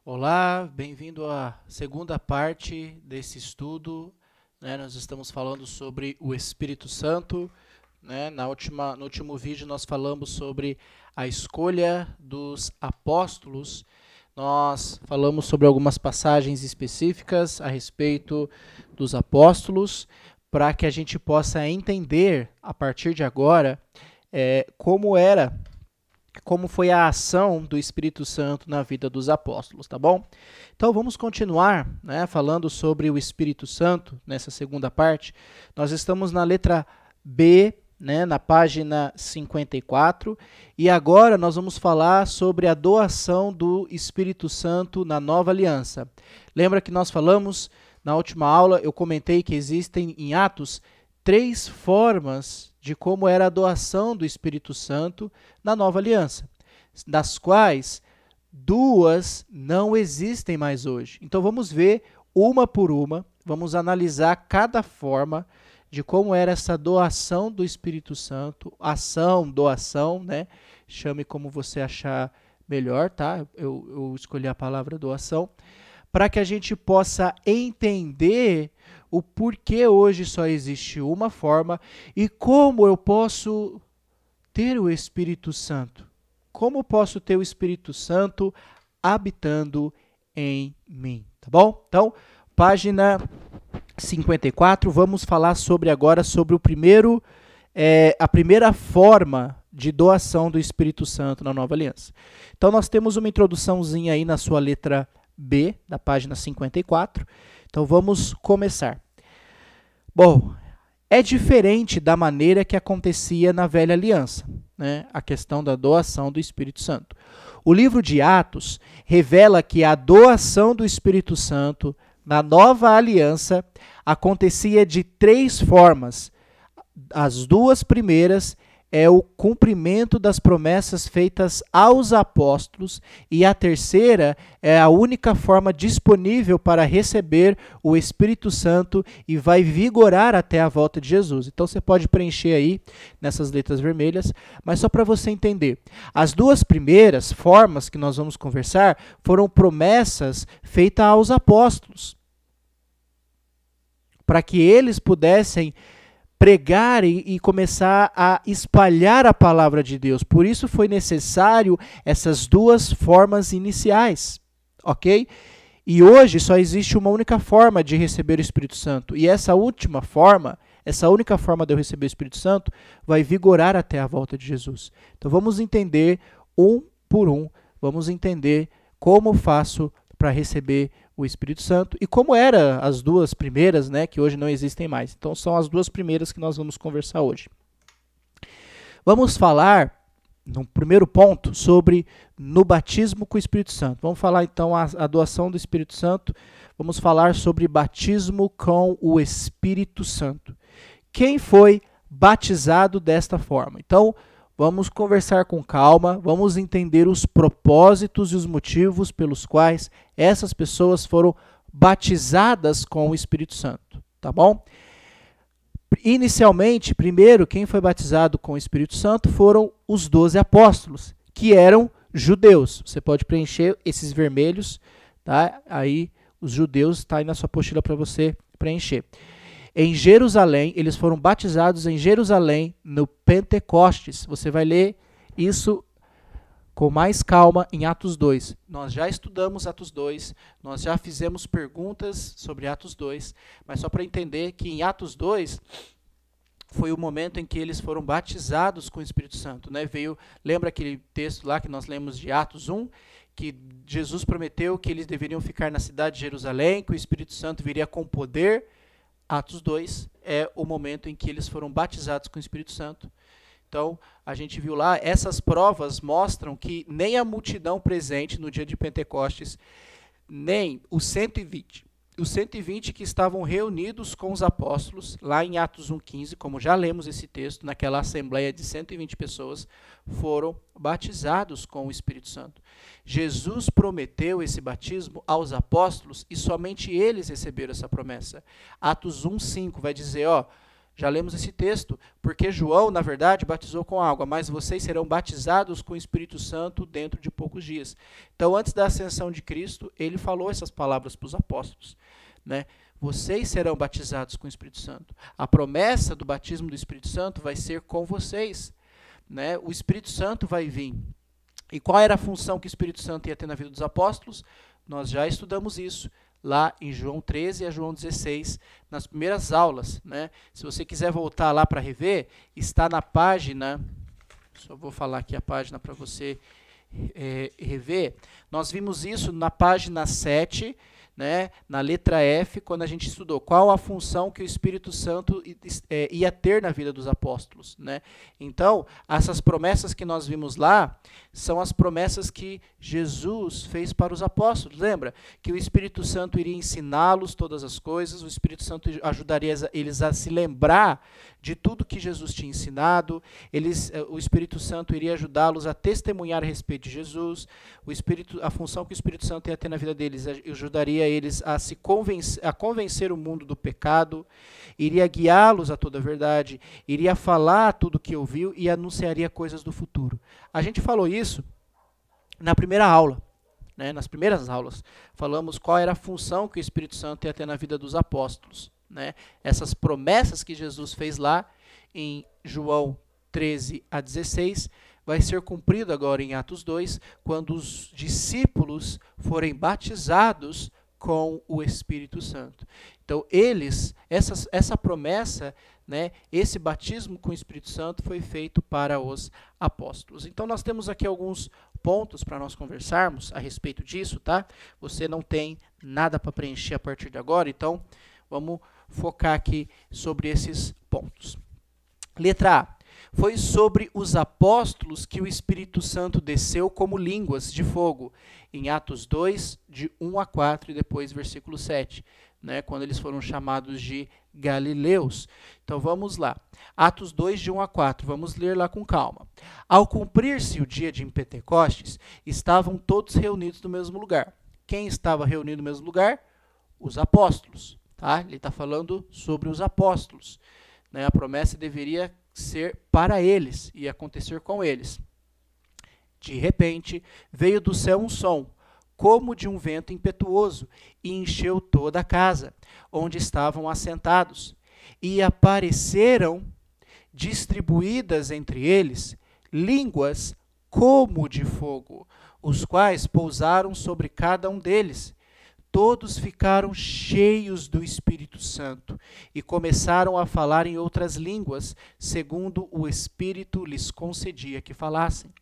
Olá, bem-vindo à segunda parte desse estudo, né? Nós estamos falando sobre o Espírito Santo, né? No último vídeo nós falamos sobre a escolha dos apóstolos. Nós falamos sobre algumas passagens específicas a respeito dos apóstolos, para que a gente possa entender, a partir de agora, como foi a ação do Espírito Santo na vida dos apóstolos, tá bom? Então vamos continuar, né, falando sobre o Espírito Santo nessa segunda parte. Nós estamos na letra B, né, na página 54, e agora nós vamos falar sobre a doação do Espírito Santo na nova aliança. Lembra que nós falamos na última aula, eu comentei que existem em Atos 3 formas de como era a doação do Espírito Santo na nova aliança, das quais 2 não existem mais hoje. Então vamos ver uma por uma, vamos analisar cada forma de como era essa doação do Espírito Santo, ação, doação, né? Chame como você achar melhor, tá? Eu escolhi a palavra doação, para que a gente possa entender o porquê hoje só existe uma forma e como eu posso ter o Espírito Santo. Como posso ter o Espírito Santo habitando em mim, tá bom? Então, página 54, vamos falar agora sobre a primeira forma de doação do Espírito Santo na nova aliança. Então, nós temos uma introduçãozinha aí na sua letra B, da página 54. Então, vamos começar. Bom, é diferente da maneira que acontecia na velha aliança, né? A questão da doação do Espírito Santo. O livro de Atos revela que a doação do Espírito Santo na nova aliança acontecia de 3 formas. As 2 primeiras é o cumprimento das promessas feitas aos apóstolos, e a terceira é a única forma disponível para receber o Espírito Santo e vai vigorar até a volta de Jesus. Então você pode preencher aí nessas letras vermelhas, mas só para você entender. As 2 primeiras formas que nós vamos conversar foram promessas feitas aos apóstolos, para que eles pudessem pregar e começar a espalhar a palavra de Deus. Por isso foi necessário essas 2 formas iniciais, ok? E hoje só existe uma única forma de receber o Espírito Santo. E essa única forma de eu receber o Espírito Santo vai vigorar até a volta de Jesus. Então vamos entender um por um, vamos entender como eu faço para receber o Espírito Santo e como eram as 2 primeiras, né, que hoje não existem mais. Então são as 2 primeiras que nós vamos conversar hoje. Vamos falar, no primeiro ponto, sobre no batismo com o Espírito Santo. Vamos falar então a doação do Espírito Santo. Vamos falar sobre batismo com o Espírito Santo. Quem foi batizado desta forma? Então, vamos conversar com calma, vamos entender os propósitos e os motivos pelos quais essas pessoas foram batizadas com o Espírito Santo, tá bom? Inicialmente, primeiro, quem foi batizado com o Espírito Santo foram os 12 apóstolos, que eram judeus. Você pode preencher esses vermelhos, tá? Aí, os judeus, está aí na sua apostila para você preencher. Em Jerusalém, eles foram batizados em Jerusalém no Pentecostes. Você vai ler isso com mais calma em Atos 2. Nós já estudamos Atos 2, nós já fizemos perguntas sobre Atos 2, mas só para entender que em Atos 2 foi o momento em que eles foram batizados com o Espírito Santo, né? Lembra aquele texto lá que nós lemos de Atos 1, que Jesus prometeu que eles deveriam ficar na cidade de Jerusalém, que o Espírito Santo viria com poder. Atos 2 é o momento em que eles foram batizados com o Espírito Santo. Então, a gente viu lá, essas provas mostram que nem a multidão presente no dia de Pentecostes, nem os 120 que estavam reunidos com os apóstolos, lá em Atos 1,15, como já lemos esse texto, naquela assembleia de 120 pessoas, foram batizados com o Espírito Santo. Jesus prometeu esse batismo aos apóstolos e somente eles receberam essa promessa. Atos 1,5 vai dizer, Já lemos esse texto, porque João, na verdade, batizou com água, mas vocês serão batizados com o Espírito Santo dentro de poucos dias. Então, antes da ascensão de Cristo, ele falou essas palavras para os apóstolos, né? Vocês serão batizados com o Espírito Santo. A promessa do batismo do Espírito Santo vai ser com vocês, né? O Espírito Santo vai vir. E qual era a função que o Espírito Santo ia ter na vida dos apóstolos? Nós já estudamos isso lá em João 13 a João 16, nas primeiras aulas, né? Se você quiser voltar lá para rever, está na página, só vou falar aqui a página para você rever. Nós vimos isso na página 7, né, na letra F, quando a gente estudou qual a função que o Espírito Santo ia ter na vida dos apóstolos, né? Então, essas promessas que nós vimos lá são as promessas que Jesus fez para os apóstolos. Lembra? Que o Espírito Santo iria ensiná-los todas as coisas, o Espírito Santo ajudaria eles a se lembrar de tudo que Jesus tinha ensinado, o Espírito Santo iria ajudá-los a testemunhar a respeito de Jesus, a função que o Espírito Santo ia ter na vida deles ajudaria eles a convencer o mundo do pecado, iria guiá-los a toda a verdade, iria falar tudo o que ouviu e anunciaria coisas do futuro. A gente falou isso na primeira aula, né? Nas primeiras aulas. Falamos qual era a função que o Espírito Santo ia ter na vida dos apóstolos, né? Essas promessas que Jesus fez lá em João 13 a 16 vai ser cumprido agora em Atos 2, quando os discípulos forem batizados com o Espírito Santo. Então, essa promessa, né, esse batismo com o Espírito Santo foi feito para os apóstolos. Então, nós temos aqui alguns pontos para nós conversarmos a respeito disso, tá? Você não tem nada para preencher a partir de agora, então vamos focar aqui sobre esses pontos. Letra A. Foi sobre os apóstolos que o Espírito Santo desceu como línguas de fogo, em Atos 2, de 1 a 4 e depois versículo 7, né, quando eles foram chamados de galileus. Então vamos lá. Atos 2, de 1 a 4, vamos ler lá com calma. Ao cumprir-se o dia de Pentecostes, estavam todos reunidos no mesmo lugar. Quem estava reunido no mesmo lugar? Os apóstolos. Tá? Ele está falando sobre os apóstolos, né? A promessa deveria ser para eles e acontecer com eles. De repente, veio do céu um som, como de um vento impetuoso, e encheu toda a casa, onde estavam assentados. E apareceram, distribuídas entre eles, línguas como de fogo, os quais pousaram sobre cada um deles. Todos ficaram cheios do Espírito Santo e começaram a falar em outras línguas, segundo o Espírito lhes concedia que falassem.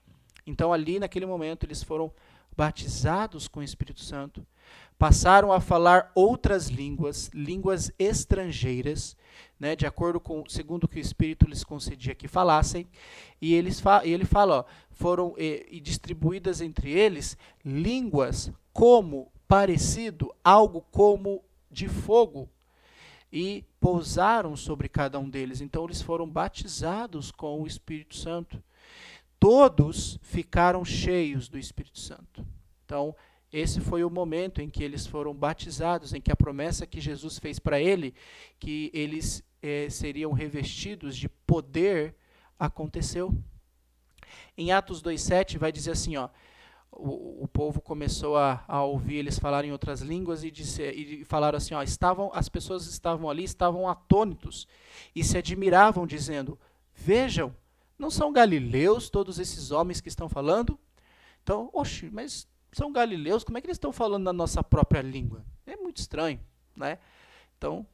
Então, ali naquele momento, eles foram batizados com o Espírito Santo, passaram a falar outras línguas, línguas estrangeiras, né, de acordo com, segundo o que o Espírito lhes concedia que falassem, e ele fala, foram distribuídas entre eles línguas como parecido, algo como de fogo, e pousaram sobre cada um deles. Então, eles foram batizados com o Espírito Santo. Todos ficaram cheios do Espírito Santo. Então, esse foi o momento em que eles foram batizados, em que a promessa que Jesus fez para ele, que eles seriam revestidos de poder, aconteceu. Em Atos 2,7 vai dizer assim, ó, o povo começou a ouvir eles falarem em outras línguas e falaram assim, ó, as pessoas estavam ali, estavam atônitos e se admiravam, dizendo, vejam, não são galileus todos esses homens que estão falando? Então, oxe, mas são galileus, como é que eles estão falando na nossa própria língua? É muito estranho, né? Então,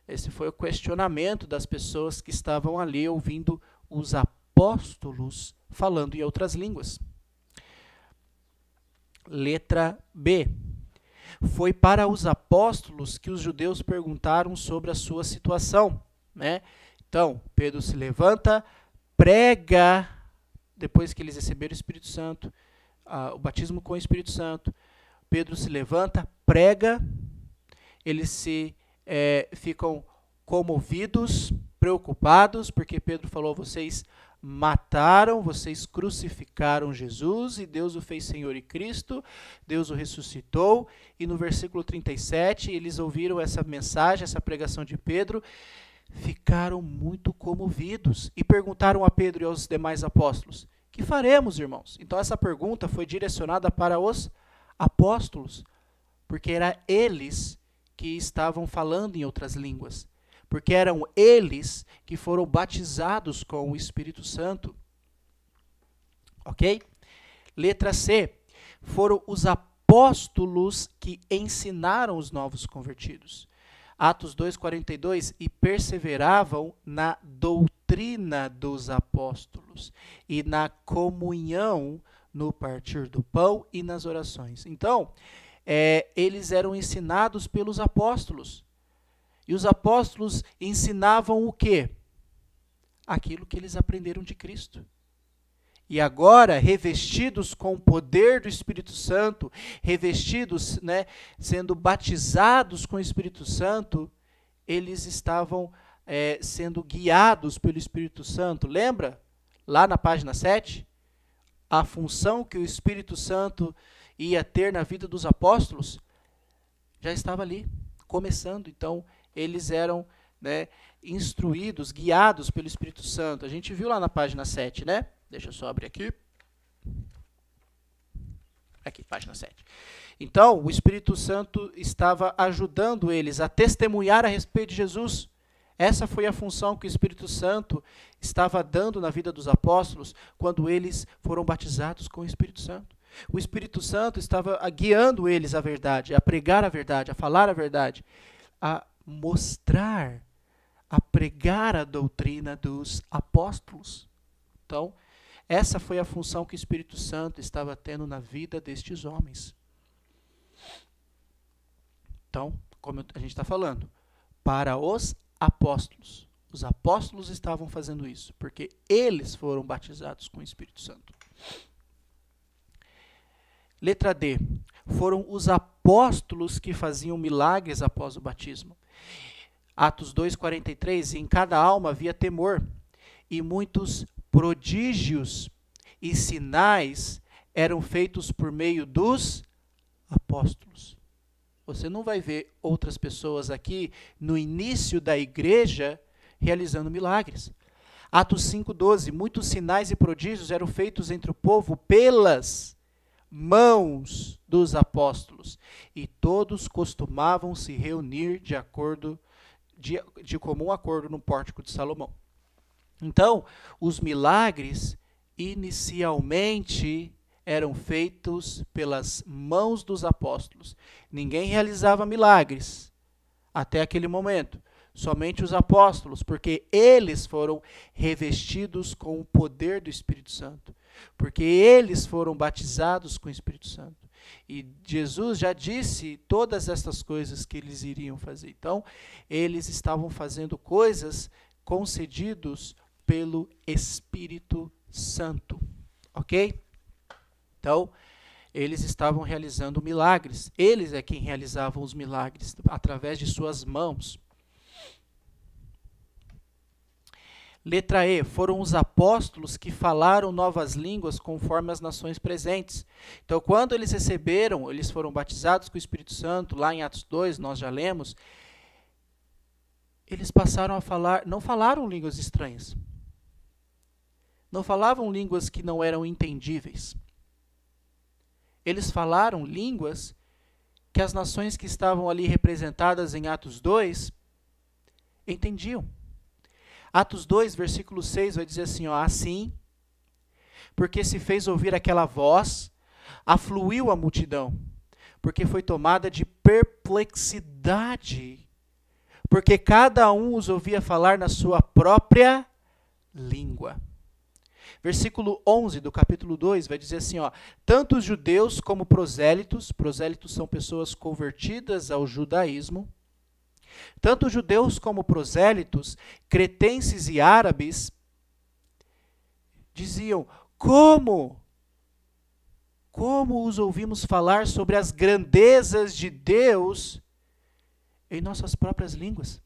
esse foi o questionamento das pessoas que estavam ali ouvindo os apóstolos falando em outras línguas. Letra B. Foi para os apóstolos que os judeus perguntaram sobre a sua situação, né? Então, Pedro se levanta, prega, depois que eles receberam o Espírito Santo, o batismo com o Espírito Santo, Pedro se levanta, prega, eles ficam comovidos, preocupados, porque Pedro falou, vocês mataram, vocês crucificaram Jesus e Deus o fez Senhor e Cristo, Deus o ressuscitou, e no versículo 37 eles ouviram essa mensagem, essa pregação de Pedro, ficaram muito comovidos e perguntaram a Pedro e aos demais apóstolos: que faremos, irmãos? Então essa pergunta foi direcionada para os apóstolos, porque eram eles que estavam falando em outras línguas, porque eram eles que foram batizados com o Espírito Santo. Ok? Letra C. Foram os apóstolos que ensinaram os novos convertidos. Atos 2,42, e perseveravam na doutrina dos apóstolos e na comunhão, no partir do pão e nas orações. Então, eles eram ensinados pelos apóstolos. E os apóstolos ensinavam o quê? Aquilo que eles aprenderam de Cristo. E agora, revestidos com o poder do Espírito Santo, revestidos, sendo batizados com o Espírito Santo, eles estavam sendo guiados pelo Espírito Santo. Lembra? Lá na página 7, a função que o Espírito Santo ia ter na vida dos apóstolos já estava ali, começando. Então, eles eram instruídos, guiados pelo Espírito Santo. A gente viu lá na página 7, né? Deixa eu só abrir aqui. Aqui, página 7. Então, o Espírito Santo estava ajudando eles a testemunhar a respeito de Jesus. Essa foi a função que o Espírito Santo estava dando na vida dos apóstolos quando eles foram batizados com o Espírito Santo. O Espírito Santo estava guiando eles à verdade, a pregar a verdade, a falar a verdade, a mostrar, a pregar a doutrina dos apóstolos. Então, essa foi a função que o Espírito Santo estava tendo na vida destes homens. Então, como a gente está falando, para os apóstolos. Os apóstolos estavam fazendo isso, porque eles foram batizados com o Espírito Santo. Letra D. Foram os apóstolos que faziam milagres após o batismo. Atos 2,43, em cada alma havia temor, e muitos prodígios e sinais eram feitos por meio dos apóstolos. Você não vai ver outras pessoas aqui no início da igreja realizando milagres. Atos 5,12, muitos sinais e prodígios eram feitos entre o povo pelas mãos dos apóstolos, e todos costumavam se reunir de comum acordo no pórtico de Salomão. Então, os milagres inicialmente eram feitos pelas mãos dos apóstolos. Ninguém realizava milagres até aquele momento. Somente os apóstolos, porque eles foram revestidos com o poder do Espírito Santo. Porque eles foram batizados com o Espírito Santo. E Jesus já disse todas estas coisas que eles iriam fazer. Então, eles estavam fazendo coisas concedidos pelo Espírito Santo. Ok? Então, eles estavam realizando milagres. Eles é quem realizavam os milagres através de suas mãos. Letra E. Foram os apóstolos que falaram novas línguas conforme as nações presentes. Então, quando eles receberam, eles foram batizados com o Espírito Santo, lá em Atos 2, nós já lemos, eles passaram a falar, não falaram línguas estranhas. Não falavam línguas que não eram entendíveis. Eles falaram línguas que as nações que estavam ali representadas em Atos 2 entendiam. Atos 2, versículo 6, vai dizer assim, assim, porque se fez ouvir aquela voz, afluiu a multidão, porque foi tomada de perplexidade, porque cada um os ouvia falar na sua própria língua. Versículo 11 do capítulo 2 vai dizer assim, tanto os judeus como prosélitos são pessoas convertidas ao judaísmo, tanto judeus como prosélitos, cretenses e árabes, diziam, como os ouvimos falar sobre as grandezas de Deus em nossas próprias línguas.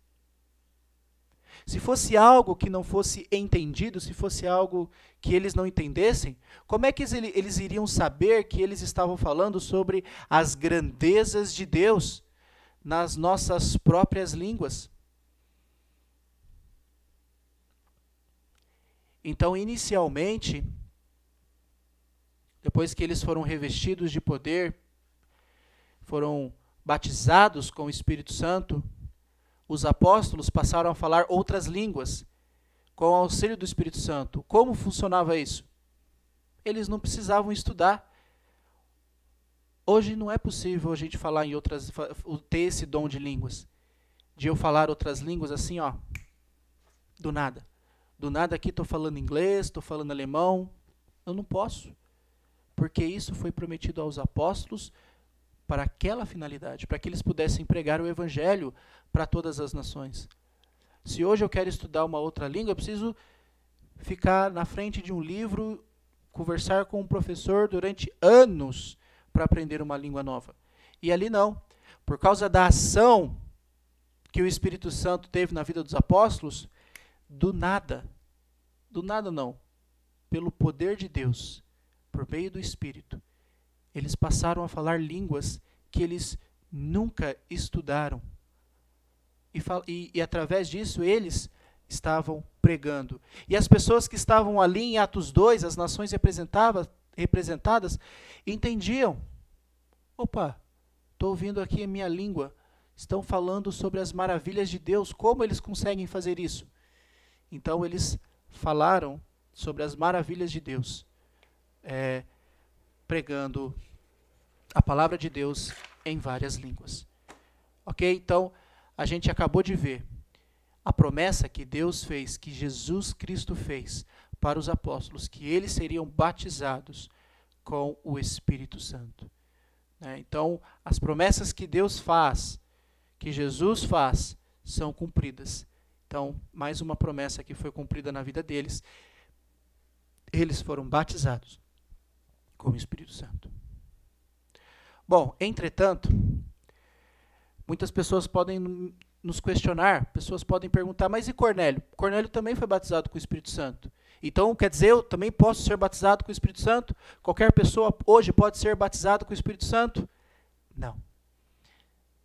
Se fosse algo que não fosse entendido, se fosse algo que eles não entendessem, como é que eles iriam saber que eles estavam falando sobre as grandezas de Deus nas nossas próprias línguas? Então, inicialmente, depois que eles foram revestidos de poder, foram batizados com o Espírito Santo, os apóstolos passaram a falar outras línguas com o auxílio do Espírito Santo. Como funcionava isso? Eles não precisavam estudar. Hoje não é possível a gente falar em outras, ter esse dom de línguas, de eu falar outras línguas assim, ó, do nada. Do nada aqui estou falando inglês, estou falando alemão. Eu não posso, porque isso foi prometido aos apóstolos para aquela finalidade, para que eles pudessem pregar o evangelho para todas as nações. Se hoje eu quero estudar uma outra língua, eu preciso ficar na frente de um livro, conversar com um professor durante anos para aprender uma língua nova. E ali não. Por causa da ação que o Espírito Santo teve na vida dos apóstolos, do nada não, pelo poder de Deus, por meio do Espírito, eles passaram a falar línguas que eles nunca estudaram. E através disso eles estavam pregando. E as pessoas que estavam ali em Atos 2, as nações representadas, entendiam. Opa, estou ouvindo aqui a minha língua. Estão falando sobre as maravilhas de Deus. Como eles conseguem fazer isso? Então eles falaram sobre as maravilhas de Deus, pregando a palavra de Deus em várias línguas. Ok? Então, a gente acabou de ver a promessa que Deus fez, que Jesus Cristo fez para os apóstolos, que eles seriam batizados com o Espírito Santo. Então, as promessas que Deus faz, que Jesus faz, são cumpridas. Então, mais uma promessa que foi cumprida na vida deles. Eles foram batizados com o Espírito Santo. Bom, entretanto, muitas pessoas podem nos questionar, pessoas podem perguntar, mas e Cornélio? Cornélio também foi batizado com o Espírito Santo. Então, quer dizer, eu também posso ser batizado com o Espírito Santo? Qualquer pessoa hoje pode ser batizada com o Espírito Santo? Não.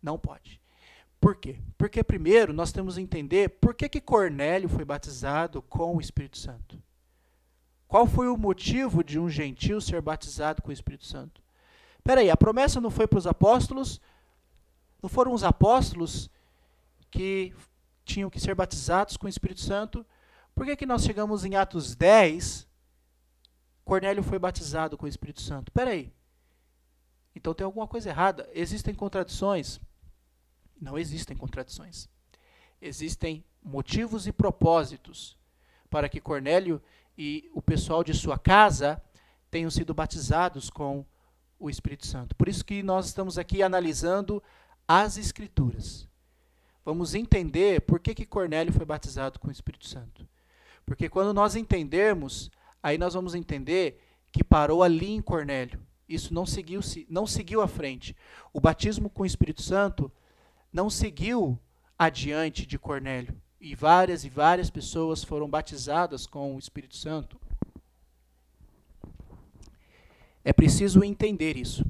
Não pode. Por quê? Porque primeiro nós temos que entender por que Cornélio foi batizado com o Espírito Santo. Qual foi o motivo de um gentil ser batizado com o Espírito Santo? Espera aí, a promessa não foi para os apóstolos? Não foram os apóstolos que tinham que ser batizados com o Espírito Santo? Por que nós chegamos em Atos 10, Cornélio foi batizado com o Espírito Santo? Espera aí. Então tem alguma coisa errada. Existem contradições? Não existem contradições. Existem motivos e propósitos para que Cornélio e o pessoal de sua casa tenham sido batizados com o Espírito Santo. Por isso que nós estamos aqui analisando as Escrituras. Vamos entender por que Cornélio foi batizado com o Espírito Santo. Porque quando nós entendermos, aí nós vamos entender que parou ali em Cornélio. Isso não seguiu à frente. O batismo com o Espírito Santo não seguiu adiante de Cornélio. E várias pessoas foram batizadas com o Espírito Santo. É preciso entender isso,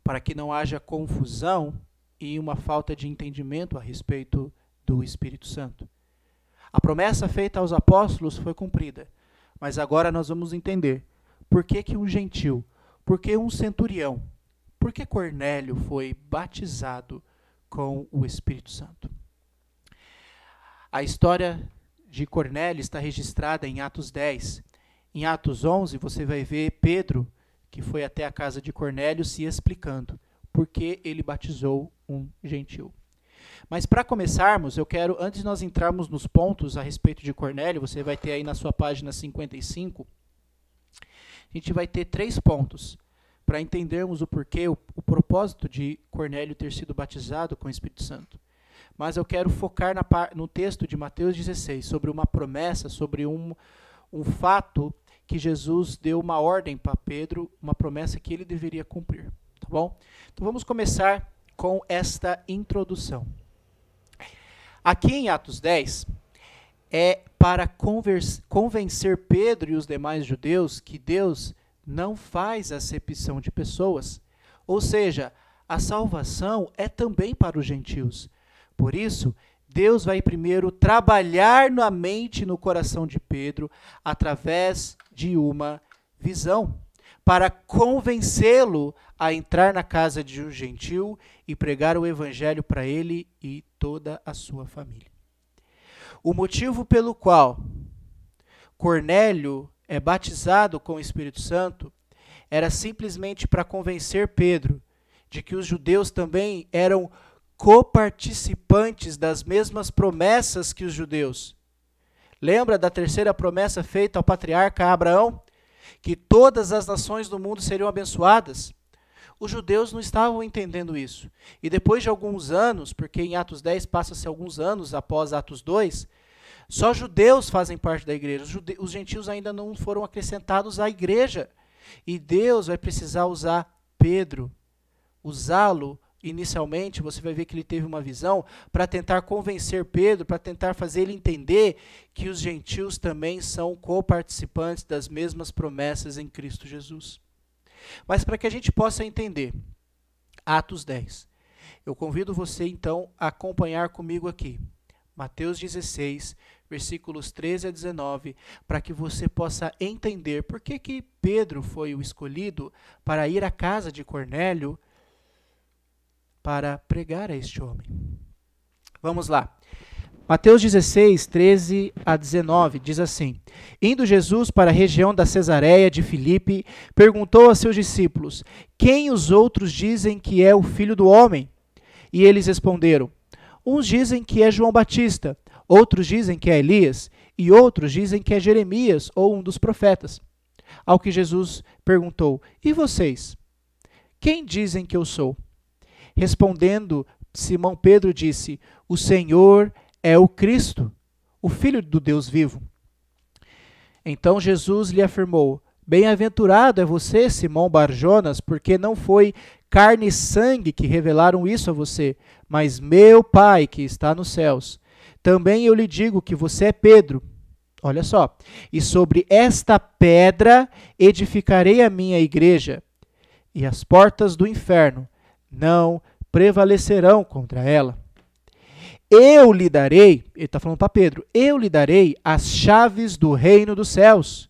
para que não haja confusão e uma falta de entendimento a respeito do Espírito Santo. A promessa feita aos apóstolos foi cumprida, mas agora nós vamos entender por que um gentil, por que um centurião, por que Cornélio foi batizado com o Espírito Santo. A história de Cornélio está registrada em Atos 10. Em Atos 11, você vai ver Pedro, que foi até a casa de Cornélio, se explicando por que ele batizou um gentil. Mas para começarmos, eu quero, antes de nós entrarmos nos pontos a respeito de Cornélio, você vai ter aí na sua página 55, a gente vai ter 3 pontos para entendermos o porquê, o propósito de Cornélio ter sido batizado com o Espírito Santo. Mas eu quero focar no texto de Mateus 16, sobre uma promessa, sobre um fato que Jesus deu uma ordem para Pedro, uma promessa que ele deveria cumprir. Tá bom? Então vamos começar com esta introdução. Aqui em Atos 10, é para convencer Pedro e os demais judeus que Deus não faz acepção de pessoas, ou seja, a salvação é também para os gentios. Por isso, Deus vai primeiro trabalhar na mente e no coração de Pedro através de uma visão, para convencê-lo a entrar na casa de um gentil e pregar o evangelho para ele e toda a sua família. O motivo pelo qual Cornélio é batizado com o Espírito Santo era simplesmente para convencer Pedro de que os judeus também eram coparticipantes das mesmas promessas que os judeus. Lembra da terceira promessa feita ao patriarca Abraão? Que todas as nações do mundo seriam abençoadas. Os judeus não estavam entendendo isso. E depois de alguns anos, porque em Atos 10 passa-se alguns anos após Atos 2, só judeus fazem parte da igreja. Os gentios ainda não foram acrescentados à igreja. E Deus vai precisar usar Pedro, usá-lo inicialmente. Você vai ver que ele teve uma visão para tentar convencer Pedro, para tentar fazer ele entender que os gentios também são coparticipantes das mesmas promessas em Cristo Jesus. Mas para que a gente possa entender Atos 10, eu convido você então a acompanhar comigo aqui Mateus 16, versículos 13 a 19, para que você possa entender por que Pedro foi o escolhido para ir à casa de Cornélio para pregar a este homem. Vamos lá. Mateus 16, 13 a 19, diz assim: Indo Jesus para a região da Cesareia de Filipe, perguntou a seus discípulos: Quem os outros dizem que é o Filho do Homem? E eles responderam: Uns dizem que é João Batista, outros dizem que é Elias, e outros dizem que é Jeremias ou um dos profetas. Ao que Jesus perguntou: E vocês? Quem dizem que eu sou? Respondendo, Simão Pedro disse: O Senhor é o Cristo, o Filho do Deus vivo. Então Jesus lhe afirmou: Bem-aventurado é você, Simão Bar-Jonas, porque não foi carne e sangue que revelaram isso a você, mas meu Pai que está nos céus. Também eu lhe digo que você é Pedro. Olha só. E sobre esta pedra edificarei a minha igreja, e as portas do inferno não prevalecerão contra ela. Eu lhe darei, ele está falando para Pedro, eu lhe darei as chaves do reino dos céus.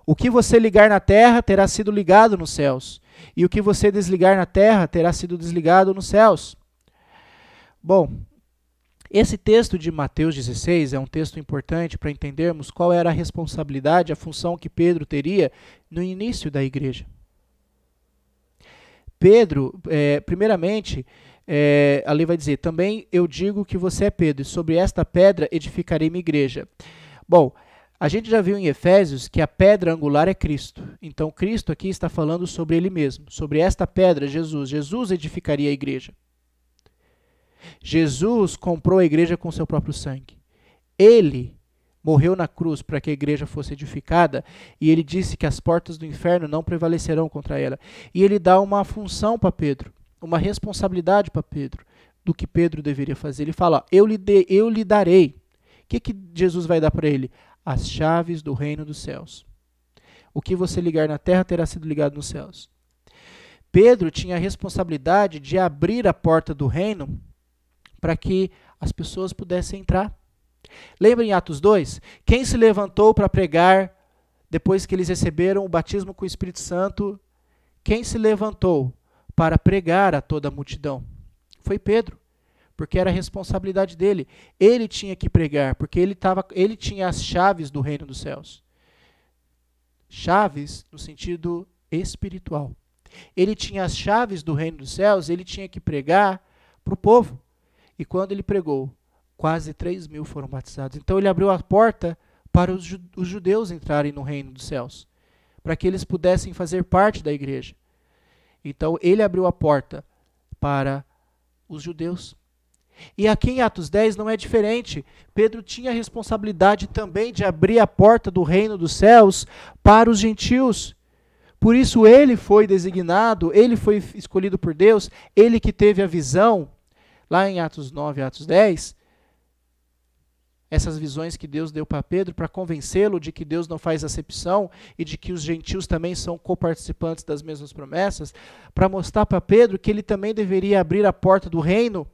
O que você ligar na terra terá sido ligado nos céus, e o que você desligar na terra terá sido desligado nos céus. Bom, esse texto de Mateus 16 é um texto importante para entendermos qual era a responsabilidade, a função que Pedro teria no início da igreja. Pedro, primeiramente, a lei vai dizer: também eu digo que você é Pedro, e sobre esta pedra edificarei minha igreja. Bom, a gente já viu em Efésios que a pedra angular é Cristo. Então, Cristo aqui está falando sobre ele mesmo. Sobre esta pedra, Jesus. Jesus edificaria a igreja. Jesus comprou a igreja com seu próprio sangue. Ele morreu na cruz para que a igreja fosse edificada, e ele disse que as portas do inferno não prevalecerão contra ela. E ele dá uma função para Pedro, uma responsabilidade para Pedro, do que Pedro deveria fazer. Ele fala: eu lhe darei. O que Jesus vai dar para ele? As chaves do reino dos céus. O que você ligar na terra terá sido ligado nos céus. Pedro tinha a responsabilidade de abrir a porta do reino para que as pessoas pudessem entrar. Lembra em Atos 2? Quem se levantou para pregar depois que eles receberam o batismo com o Espírito Santo? Quem se levantou para pregar a toda a multidão? Foi Pedro, porque era a responsabilidade dele. Ele tinha que pregar, porque ele tinha as chaves do reino dos céus. Chaves no sentido espiritual. Ele tinha as chaves do reino dos céus, ele tinha que pregar para o povo. E quando ele pregou, quase 3.000 foram batizados. Então ele abriu a porta para os judeus entrarem no reino dos céus, para que eles pudessem fazer parte da igreja. Então ele abriu a porta para os judeus. E aqui em Atos 10 não é diferente. Pedro tinha a responsabilidade também de abrir a porta do reino dos céus para os gentios. Por isso ele foi designado, ele foi escolhido por Deus, ele que teve a visão, lá em Atos 9, Atos 10, essas visões que Deus deu para Pedro, para convencê-lo de que Deus não faz acepção e de que os gentios também são coparticipantes das mesmas promessas, para mostrar para Pedro que ele também deveria abrir a porta do reino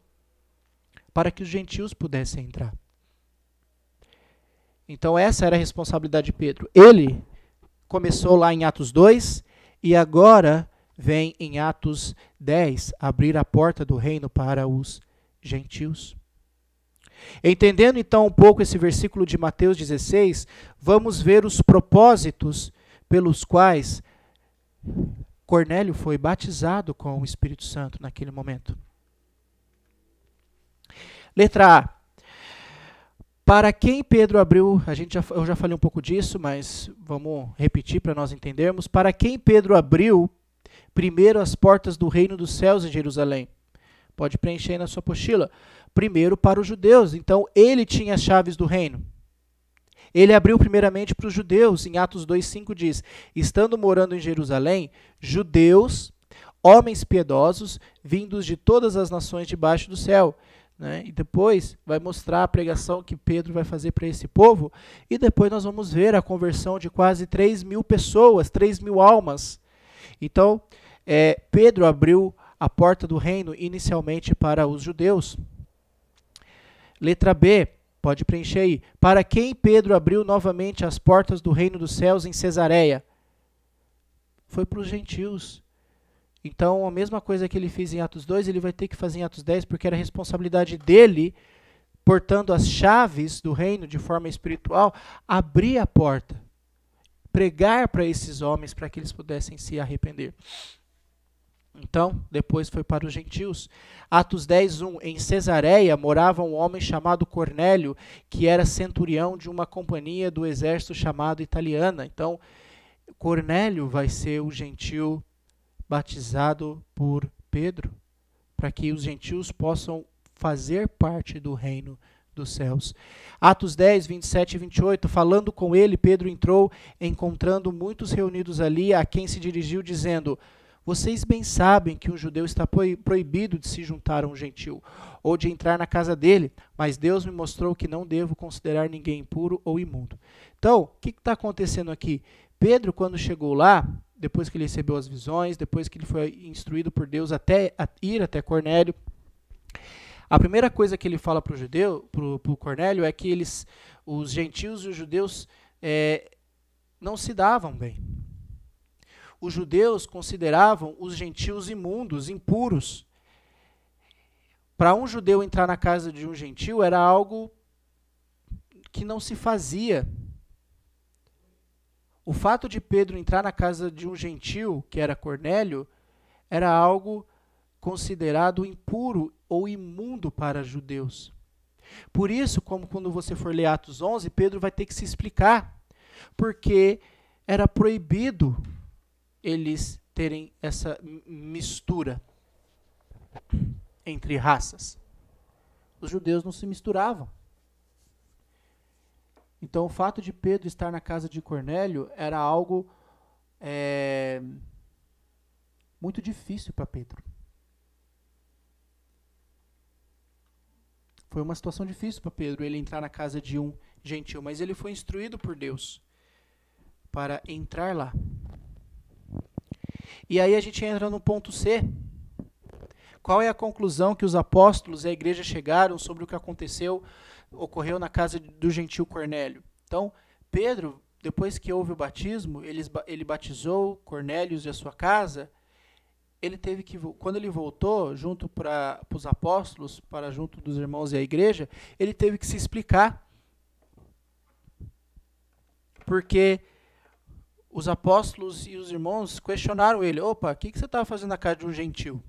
para que os gentios pudessem entrar. Então essa era a responsabilidade de Pedro. Ele começou lá em Atos 2 e agora vem em Atos 10 abrir a porta do reino para os gentios. Entendendo então um pouco esse versículo de Mateus 16, vamos ver os propósitos pelos quais Cornélio foi batizado com o Espírito Santo naquele momento. Letra A. Para quem Pedro abriu, eu já falei um pouco disso, mas vamos repetir para nós entendermos. Para quem Pedro abriu primeiro as portas do reino dos céus em Jerusalém? Pode preencher aí na sua apostila. Primeiro para os judeus. Então, ele tinha as chaves do reino. Ele abriu primeiramente para os judeus. Em Atos 2,5 diz, estando morando em Jerusalém, judeus, homens piedosos, vindos de todas as nações debaixo do céu. Né? E depois vai mostrar a pregação que Pedro vai fazer para esse povo. E depois nós vamos ver a conversão de quase 3.000 pessoas, 3.000 almas. Então, Pedro abriu a porta do reino inicialmente para os judeus. Letra B, pode preencher aí. Para quem Pedro abriu novamente as portas do reino dos céus em Cesareia? Foi para os gentios. Então, a mesma coisa que ele fez em Atos 2, ele vai ter que fazer em Atos 10, porque era responsabilidade dele, portando as chaves do reino de forma espiritual, abrir a porta, pregar para esses homens, para que eles pudessem se arrepender. Então, depois foi para os gentios. Atos 10:1. Em Cesareia morava um homem chamado Cornélio, que era centurião de uma companhia do exército chamado Italiana. Então, Cornélio vai ser o gentio batizado por Pedro, para que os gentios possam fazer parte do reino dos céus. Atos 10, 27 e 28. Falando com ele, Pedro entrou, encontrando muitos reunidos ali, a quem se dirigiu, dizendo: vocês bem sabem que um judeu está proibido de se juntar a um gentil, ou de entrar na casa dele, mas Deus me mostrou que não devo considerar ninguém impuro ou imundo. Então, o que está acontecendo aqui? Pedro, quando chegou lá, depois que ele recebeu as visões, depois que ele foi instruído por Deus ir até Cornélio, a primeira coisa que ele fala para o Cornélio é que os gentios e os judeus não se davam bem. Os judeus consideravam os gentios imundos, impuros. Para um judeu entrar na casa de um gentio era algo que não se fazia. O fato de Pedro entrar na casa de um gentio, que era Cornélio, era algo considerado impuro ou imundo para judeus. Por isso, como quando você for ler Atos 11, Pedro vai ter que se explicar, porque era proibido eles terem essa mistura entre raças. Os judeus não se misturavam. Então, o fato de Pedro estar na casa de Cornélio era algo muito difícil para Pedro. Foi uma situação difícil para Pedro, ele entrar na casa de um gentil, mas ele foi instruído por Deus para entrar lá. E aí a gente entra no ponto C. Qual é a conclusão que os apóstolos e a igreja chegaram sobre o que ocorreu na casa do gentil Cornélio? Então, Pedro, depois que houve o batismo, ele batizou Cornélio e a sua casa. Ele teve que, quando ele voltou junto para os apóstolos, para junto dos irmãos e a igreja, ele teve que se explicar. Porque os apóstolos e os irmãos questionaram ele. Opa, o que você estava fazendo na casa de um gentil?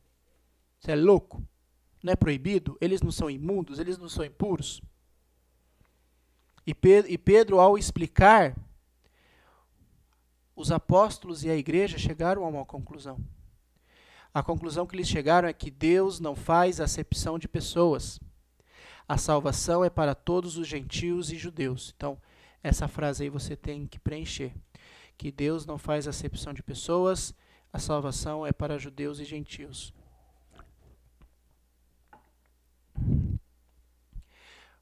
Você é louco? Não é proibido? Eles não são imundos? Eles não são impuros? E Pedro, ao explicar, os apóstolos e a igreja chegaram a uma conclusão. A conclusão que eles chegaram é que Deus não faz acepção de pessoas. A salvação é para todos os gentios e judeus. Então, essa frase aí você tem que preencher. Que Deus não faz acepção de pessoas, a salvação é para judeus e gentios.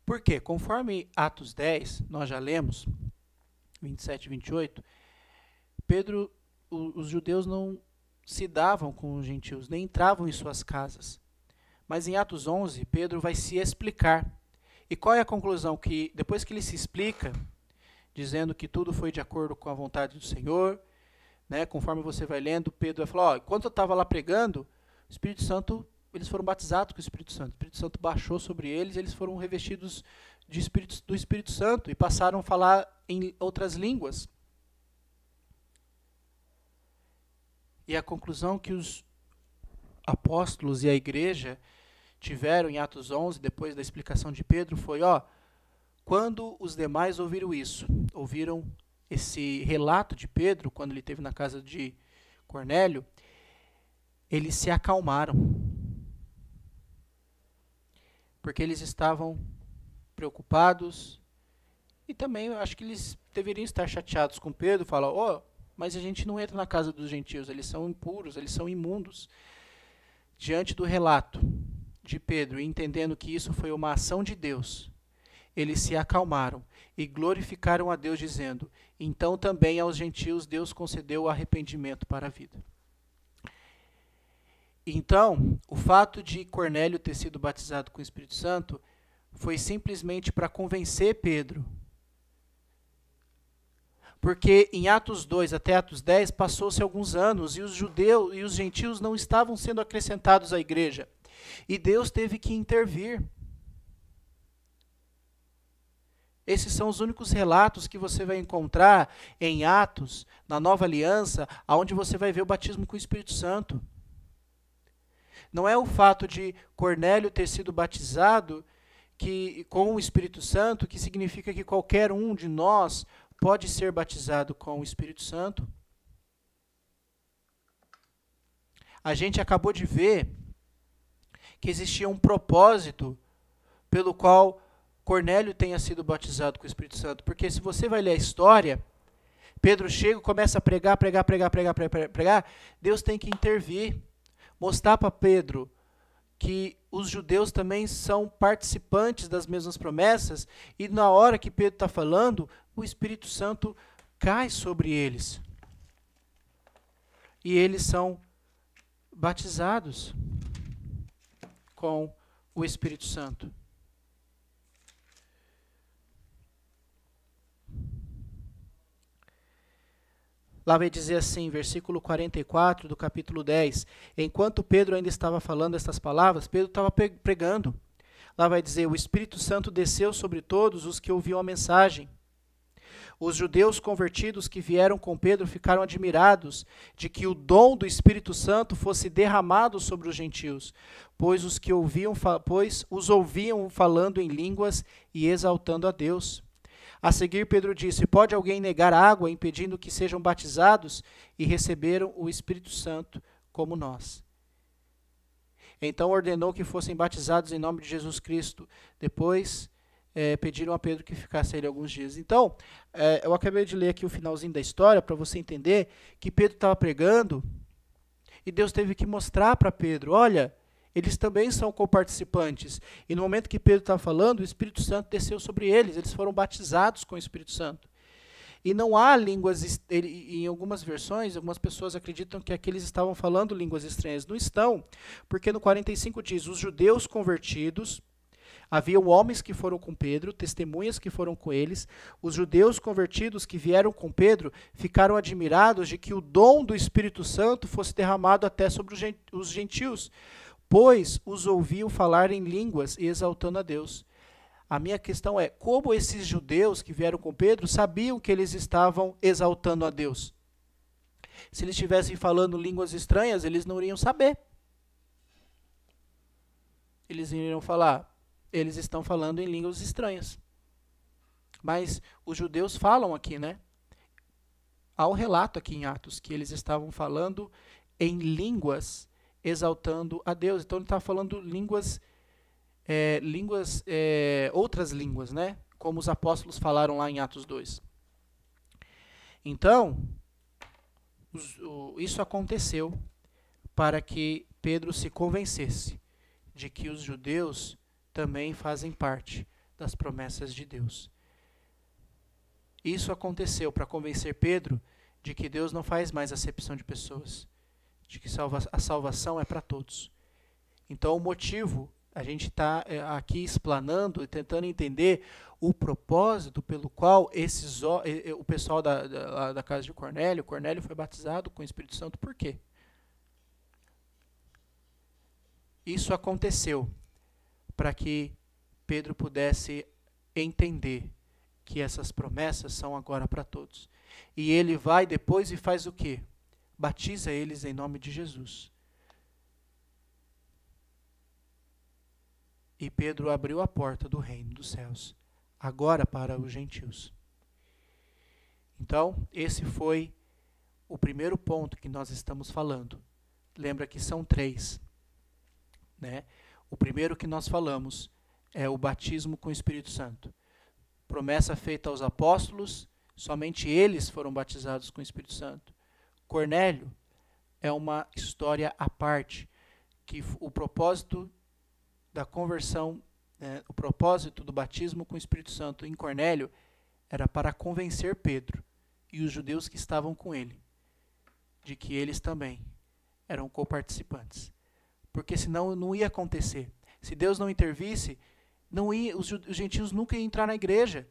Por quê? Conforme Atos 10, nós já lemos, 27 e 28, os judeus não se davam com os gentios, nem entravam em suas casas. Mas em Atos 11, Pedro vai se explicar. E qual é a conclusão? Que depois que ele se explica, dizendo que tudo foi de acordo com a vontade do Senhor, né, conforme você vai lendo, Pedro vai falar, enquanto eu estava lá pregando, o Espírito Santo, eles foram batizados com o Espírito Santo baixou sobre eles, eles foram revestidos do Espírito Santo e passaram a falar em outras línguas. E a conclusão que os apóstolos e a igreja tiveram em Atos 11, depois da explicação de Pedro, foi, quando os demais ouviram isso, ouviram esse relato de Pedro, quando ele esteve na casa de Cornélio, eles se acalmaram. Porque eles estavam preocupados e também eu acho que eles deveriam estar chateados com Pedro, falar, mas a gente não entra na casa dos gentios, eles são impuros, eles são imundos. Diante do relato de Pedro, entendendo que isso foi uma ação de Deus, eles se acalmaram e glorificaram a Deus, dizendo, então também aos gentios Deus concedeu o arrependimento para a vida. Então, o fato de Cornélio ter sido batizado com o Espírito Santo foi simplesmente para convencer Pedro. Porque em Atos 2 até Atos 10 passou-se alguns anos e os judeus e os gentios não estavam sendo acrescentados à igreja. E Deus teve que intervir. Esses são os únicos relatos que você vai encontrar em Atos, na Nova Aliança, onde você vai ver o batismo com o Espírito Santo. Não é o fato de Cornélio ter sido batizado com o Espírito Santo que significa que qualquer um de nós pode ser batizado com o Espírito Santo. A gente acabou de ver que existia um propósito pelo qual Cornélio tenha sido batizado com o Espírito Santo. Porque se você vai ler a história, Pedro chega e começa a pregar, Deus tem que intervir. Mostrar para Pedro que os judeus também são participantes das mesmas promessas e na hora que Pedro está falando, o Espírito Santo cai sobre eles. E eles são batizados com o Espírito Santo. Lá vai dizer assim, versículo 44 do capítulo 10. Enquanto Pedro ainda estava falando estas palavras, Pedro estava pregando. Lá vai dizer, o Espírito Santo desceu sobre todos os que ouviam a mensagem. Os judeus convertidos que vieram com Pedro ficaram admirados de que o dom do Espírito Santo fosse derramado sobre os gentios, pois os ouviam falando em línguas e exaltando a Deus. A seguir, Pedro disse, pode alguém negar água, impedindo que sejam batizados? E receberam o Espírito Santo como nós. Então ordenou que fossem batizados em nome de Jesus Cristo. Depois pediram a Pedro que ficasse ali alguns dias. Então, eu acabei de ler aqui o finalzinho da história, para você entender que Pedro estava pregando, e Deus teve que mostrar para Pedro, olha, eles também são coparticipantes. E no momento que Pedro estava falando, o Espírito Santo desceu sobre eles. Eles foram batizados com o Espírito Santo. E não há línguas, em algumas versões, algumas pessoas acreditam que aqueles estavam falando línguas estranhas. Não estão, porque no 45 diz, os judeus convertidos, haviam homens que foram com Pedro, testemunhas que foram com eles, os judeus convertidos que vieram com Pedro ficaram admirados de que o dom do Espírito Santo fosse derramado até sobre os gentios, pois os ouviam falar em línguas e exaltando a Deus. A minha questão é, como esses judeus que vieram com Pedro sabiam que eles estavam exaltando a Deus? Se eles estivessem falando línguas estranhas, eles não iriam saber. Eles iriam falar, eles estão falando em línguas estranhas. Mas os judeus falam aqui, né? Há um relato aqui em Atos que eles estavam falando em línguas exaltando a Deus. Então ele está falando outras línguas, né? Como os apóstolos falaram lá em Atos 2. Então, isso aconteceu para que Pedro se convencesse de que os judeus também fazem parte das promessas de Deus. Isso aconteceu para convencer Pedro de que Deus não faz mais acepção de pessoas, de que a salvação é para todos. Então, o motivo, a gente está aqui explanando e tentando entender o propósito pelo qual o pessoal da casa de Cornélio foi batizado com o Espírito Santo. Por quê? Isso aconteceu para que Pedro pudesse entender que essas promessas são agora para todos. E ele vai depois e faz o quê? Batiza eles em nome de Jesus. E Pedro abriu a porta do reino dos céus, agora para os gentios. Então, esse foi o primeiro ponto que nós estamos falando. Lembra que são 3. Né? O primeiro que nós falamos é o batismo com o Espírito Santo. Promessa feita aos apóstolos, somente eles foram batizados com o Espírito Santo. Cornélio é uma história à parte, que o propósito da conversão, o propósito do batismo com o Espírito Santo em Cornélio era para convencer Pedro e os judeus que estavam com ele de que eles também eram coparticipantes. Porque senão não ia acontecer. Se Deus não intervisse, os gentios nunca iam entrar na igreja.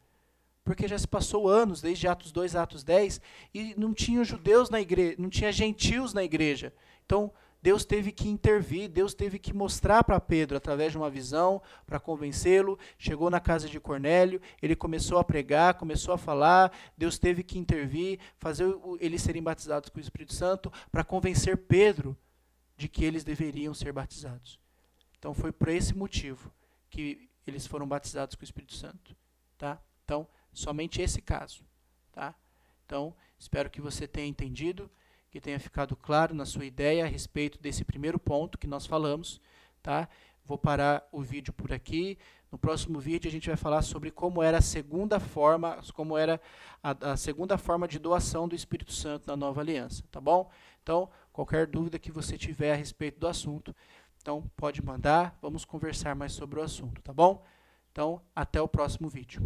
Porque já se passou anos, desde Atos 2 a Atos 10, e não tinha judeus na igreja, não tinha gentios na igreja. Então, Deus teve que intervir, Deus teve que mostrar para Pedro, através de uma visão, para convencê-lo. Chegou na casa de Cornélio, ele começou a pregar, começou a falar, Deus teve que intervir, fazer eles serem batizados com o Espírito Santo, para convencer Pedro de que eles deveriam ser batizados. Então, foi por esse motivo que eles foram batizados com o Espírito Santo. Tá? Então, somente esse caso. Tá? Então, espero que você tenha entendido, que tenha ficado claro na sua ideia a respeito desse primeiro ponto que nós falamos. Tá? Vou parar o vídeo por aqui. No próximo vídeo a gente vai falar sobre como era a segunda forma, como era a segunda forma de doação do Espírito Santo na Nova Aliança. Tá bom? Então, qualquer dúvida que você tiver a respeito do assunto, então pode mandar, vamos conversar mais sobre o assunto, tá bom? Então, até o próximo vídeo.